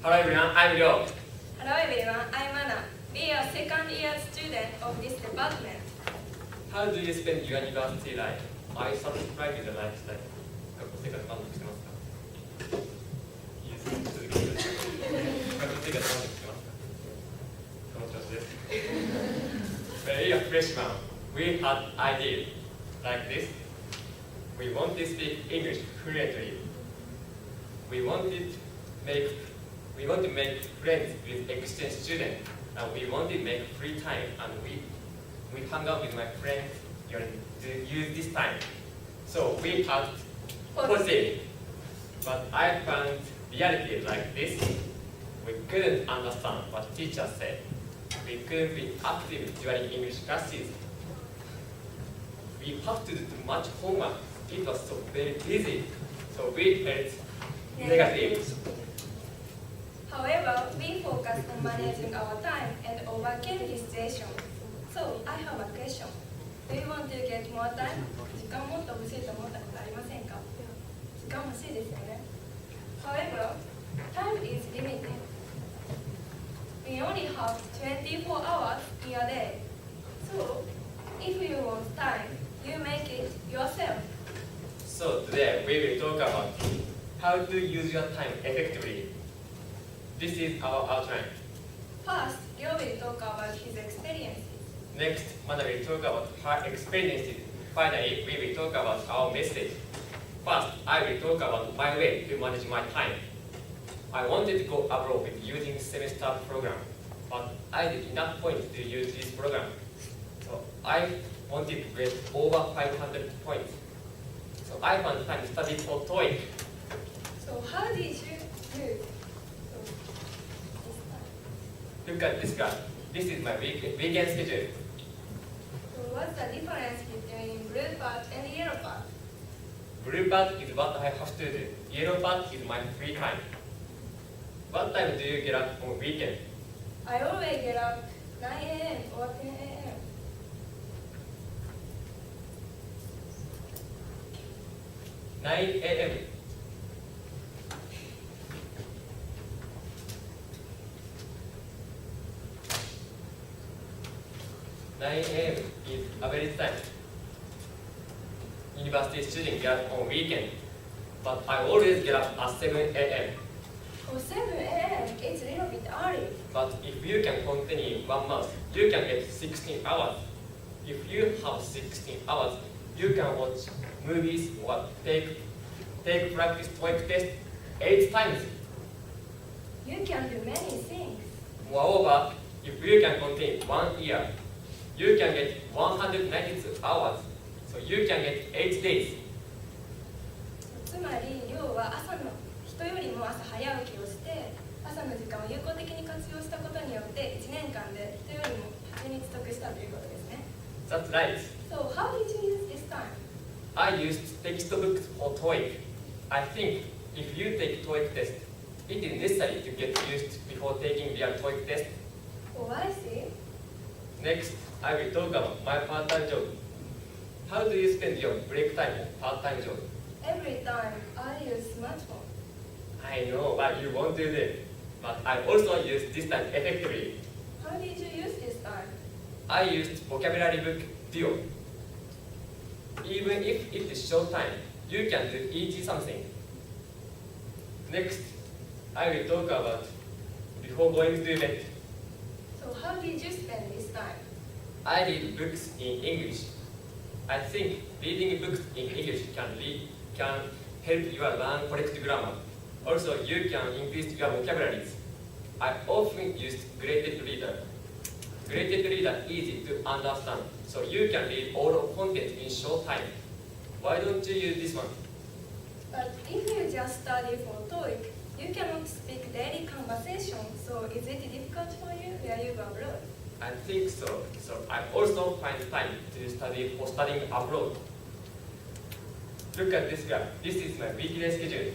Hello everyone, I'm Ryo. Hello everyone, I'm Anna. We are second year student of this department. How do you spend your university life? Are you satisfied with your lifestyle? 学校生活満足してますか？いいですね。続けてください。学校生活満足してますか？その調子です。When we are freshman, we had ideas like this. We want to speak English fluently. We want to make friends with exchange students, and we want to make free time, and we hang out with my friends to use this time. So we had positive, but I found reality like this. We couldn't understand what teachers said. We couldn't be active during English classes. We had to do too much homework. It was so very busy, so we felt negative. However, we focused on managing our time and overcame this situation. So, I have a question. Do you want to get more time? 時間もっと欲しいと思ったことありませんか？時間欲しいですよね。However, time is limited. We only have 24 hours in a day. So, if you want time, you make it yourself. So today we will talk about how to use your time effectively. This is our outline. First, Ryo will talk about his experiences. Next, Mana will talk about her experiences. Finally, we will talk about our message. First, I will talk about my way to manage my time. I wanted to go abroad with using semester program, but I did enough points to use this program. So I wanted to get over 500 points. So I found time to study for TOEIC. So how did you do? Look at this graph. This is my weekend schedule. So what's the difference between blue part and yellow part? Blue part is what I have to do. Yellow part is my free time. What time do you get up on weekend? I always get up 9 a.m. or 10 a.m. 9 a.m. 9 a.m. is average time. University students get up on weekend, but I always get up at 7 a.m. Oh, 7 a.m. It's a little bit early. But if you can continue 1 month, you can get 16 hours. If you have 16 hours, you can watch movies or take practice TOEIC test 8 times. You can do many things. Moreover, if you can continue 1 year, you can get 192 hours. So you can get 8 days. つまり、Ryoは朝の人よりも朝早起きをして、朝の時間を有効的に活用したことによって1年間で人よりも8日得したということですね。That's right. So how did you use this time? I used textbooks for TOEIC. I think if you take TOEIC test, it is necessary to get used before taking real TOEIC test. Oh, I see. Next, I will talk about my part-time job. How do you spend your break time or part-time job? Every time I use smartphone. I know what you want to do, but I also use this time effectively. How did you use this time? I used vocabulary book Duo. Even if it is short time, you can do easy something. Next, I will talk about before going to bed. So how did you spend this time? I read books in English. I think reading books in English can help you learn correct grammar. Also, you can increase your vocabularies. I often use graded reader. Graded reader is easy to understand, so you can read all of content in short time. Why don't you use this one? But if you just study for TOEIC, you cannot speak daily conversation, so is it difficult for you where you go abroad? I think so. So I also find time to study for studying abroad. Look at this graph. This is my weekly schedule.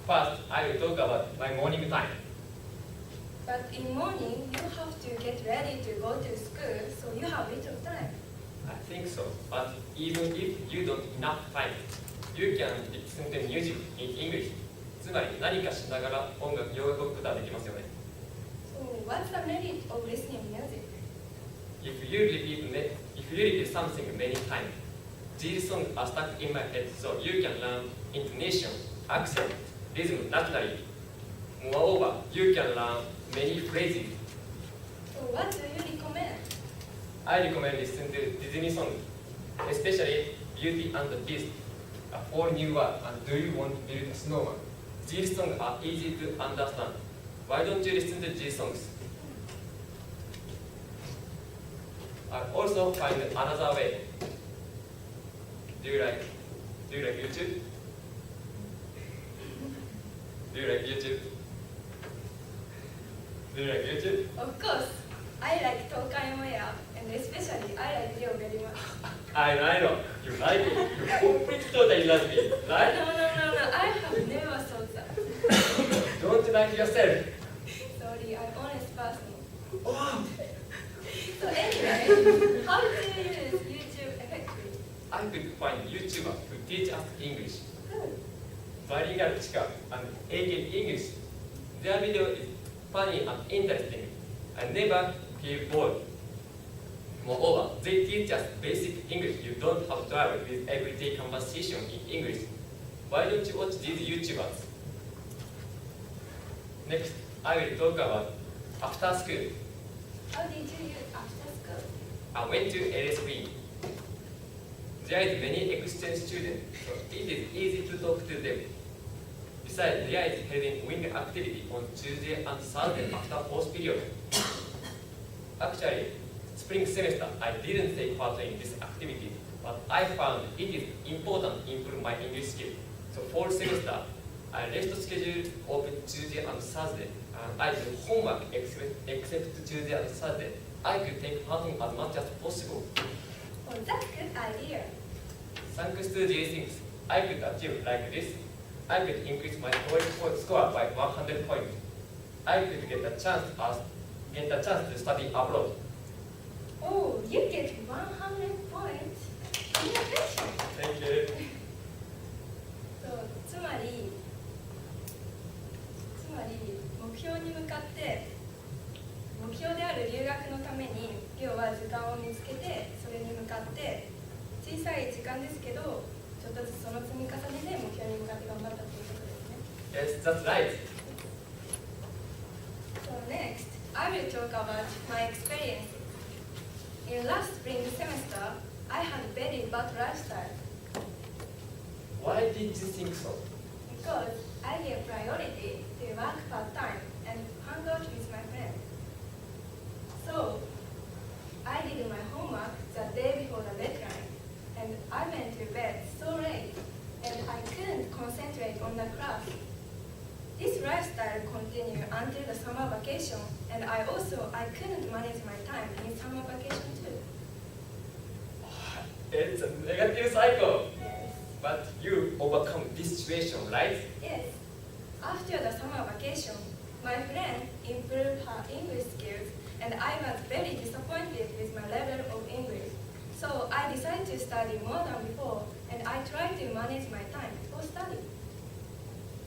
First, I will talk about my morning time. But in morning, you have to get ready to go to school, so you have little time. I think so. But even if you don't enough time, you can listen to music in English つまり何かしながら洋楽を聴くことはできますよね。So what's the merit of listening music? If you repeat something many times, these songs are stuck in my head, so you can learn intonation, accent, rhythm naturally. Moreover, you can learn many phrases. So what do you recommend? I recommend listening to Disney songs, especially Beauty and the Beast, A Whole New World, and Do You Want to Build a Snowman? These songs are easy to understand. Why don't you listen to these songs? I also find another way. Do you like YouTube? Do you like YouTube? Do you like YouTube? Of course, I like Tokai Moya, and especially I like Leo very much. I know. You like it. You completely totally love it, right? No, I have never thought that. Don't like yourself. Sorry, I'm honest person. Oh, So anyway, how do you use YouTube effectively? I could find YouTuber who teach us English. Good. Bilingual teacher and AK English. Their video is funny and interesting. I never feel bored. Moreover, they teach us basic English. You don't have to try with everyday conversation in English. Why don't you watch these YouTubers? Next, I will talk about after school. How did you use after school? I went to LSB. There is many exchange students, so it is easy to talk to them. Besides, there is holding wing activity on Tuesday and Thursday after post period. Actually, spring semester I didn't take part in this activity, but I found it is important to improve my English skill. So fall semester, I rest schedule open Tuesday and Thursday, and I do homework except Tuesday and Thursday. I could take part in as much as possible. Oh, that's a good idea. Thanks to these things, I could achieve like this. I could increase my TOEIC score by 100 points. I could get a chance to study abroad. Oh, you get 100 points. Congratulations. Thank you. そうつまり目標に向かって目標である留学のために今日は時間を見つけてそれに向かって小さい時間ですけどちょっとずつその積み重ねで目標に向かって頑張ったということですね。 Yes, that's right. So next, I will talk about my experiences. In last spring semester, I had very bad lifestyle Why did you think so? because I gave priority to work part-time and hang out with my friends. So, I did my homework the day before the deadline, and I went to bed so late, and I couldn't concentrate on the class. This lifestyle continued until the summer vacation, and I couldn't manage my time in summer vacation too. It's a negative cycle. Yes. But you overcome this situation, right? Yes. After the summer vacation, my friend improved her English skills, and I was very disappointed with my level of English. So I decided to study more than before, and I tried to manage my time for study.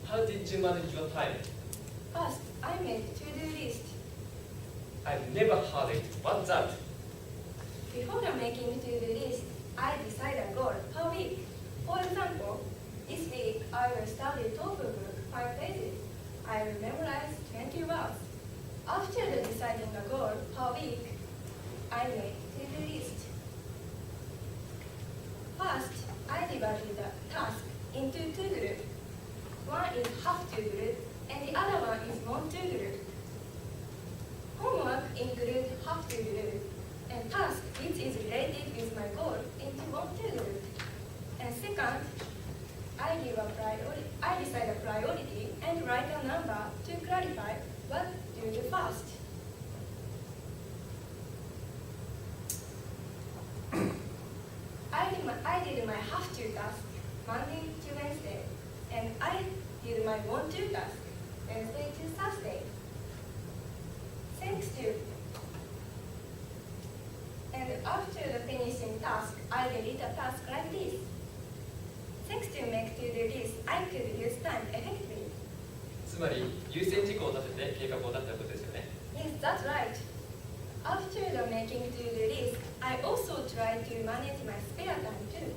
How did you manage your time? First, I made to-do list. I've never heard it. What's that? Before making to-do list, I decided a goal per week. For example, this week I will study TOEFL book 5 pages. I will memorize 20 words. After deciding the goal per week, I made to-do list. First, I divided the task into 2 groups. One is have-to group, and the other one is want-to group. Homework includes have-to group, and task which is related with my goal into want-to group. And second, I decide a priority and write a number to clarify what to do first. I did my have-to task Monday to Wednesday, and I did my want-to task Wednesday to Thursday. Thanks to. And after the finishing task, I delete a task like this. Thanks to make to-do list, I could use time effectively. つまり優先事項を立てて計画を立てたことですよね。 Yes, that's right. After the making to-do list, I also try to manage my spare time too.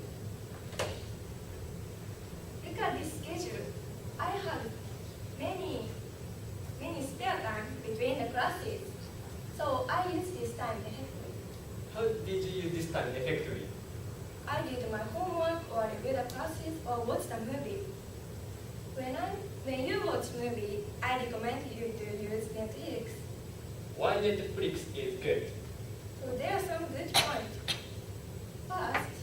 Look at this schedule. I have many spare time between the classes, so I use this time effectively. How did you use this time effectively? I did my homework or review the classes or watch the movie. When you watch movie, I recommend you to use Netflix. Why Netflix is good? So there are some good points. First,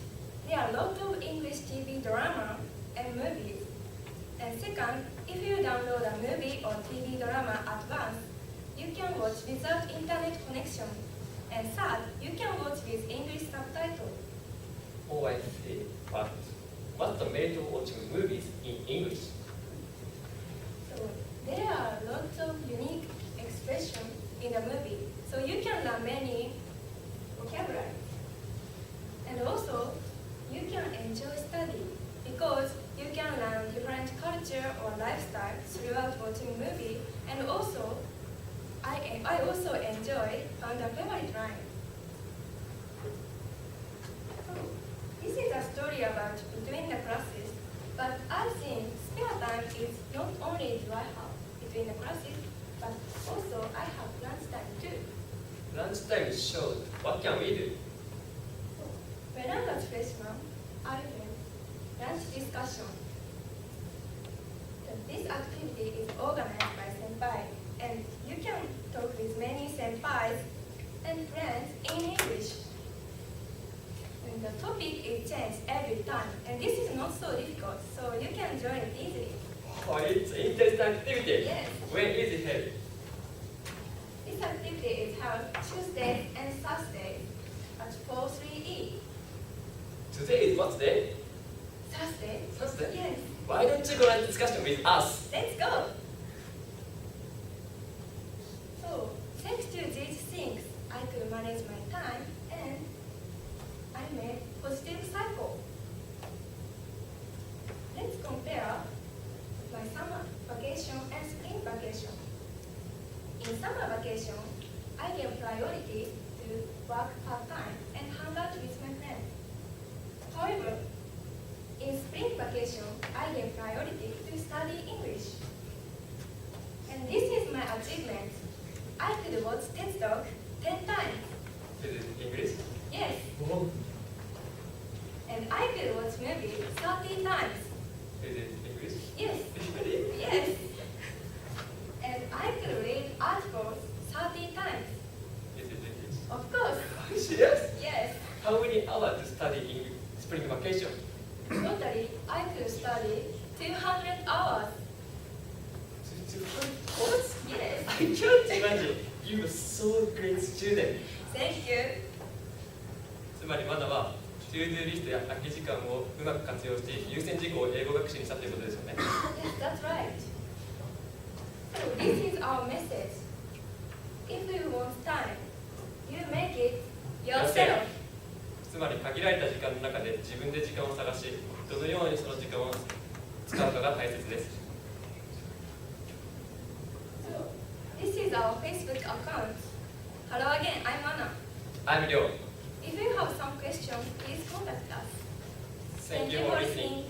there are a lot of English TV drama and movies. And second, if you download a movie or TV drama at once, you can watch without internet connection. And third, you can watch with English subtitles. Oh, I see. But what's the merit of watching movies in English? So there are lots of unique expressions in the movie, so you can learn many vocabulary. And also, you can enjoy study because you can learn different culture or lifestyle throughout watching movie. And also, I also enjoy found a favorite line. So, this is a story about between the classes, but I think spare time is not only do I have between the classes, but also I have lunchtime too. Lunchtime is short. What can we do? So, when I was freshman, I went lunch discussion. So this activity is organized by Senpai, and you can talk with many senpais and friends in English. And the topic is changed every time, and this is not so difficult, so you can join it easily. Oh, it's an interesting activity. Yes. When is it held? This activity is held Tuesday and Thursday at 4:3E. Today is what day? Thursday? Thursday? Yes. Why don't you go and discussion with us? Let's go! So, thanks to these things, I could manage my time and I made positive cycle. Let's compare my summer vacation and spring vacation. In summer vacation, I gave priority to work part-time and hang out with my friends. However, in spring vacation, I gave priority to study English. And this is my achievement. I could watch TED Talk 10 times. Is it English? Yes. Oh. And I could watch movie 30 times. Is it English? Yes. Really? Yes. And I could read articles 30 times. Is it English? Of course. Are you serious? Yes. How many hours to study in spring vacation? Totally, I could study 200 hours. What? Yes. I can't imagine. You are so great student. Thank you. つまりまだはトゥードゥーリストや空き時間をうまく活用して優先事項を英語学習にしたということですよね。Yes, that's right. So this is our message. If you want time, you make it yourself. つまり限られた時間の中で自分で時間を探し、どのようにその時間を使うかが大切です。So this is our Facebook account. Hello again, I'm Anna. I'm Ryo. If you have some questions, please contact us. Thank you for listening.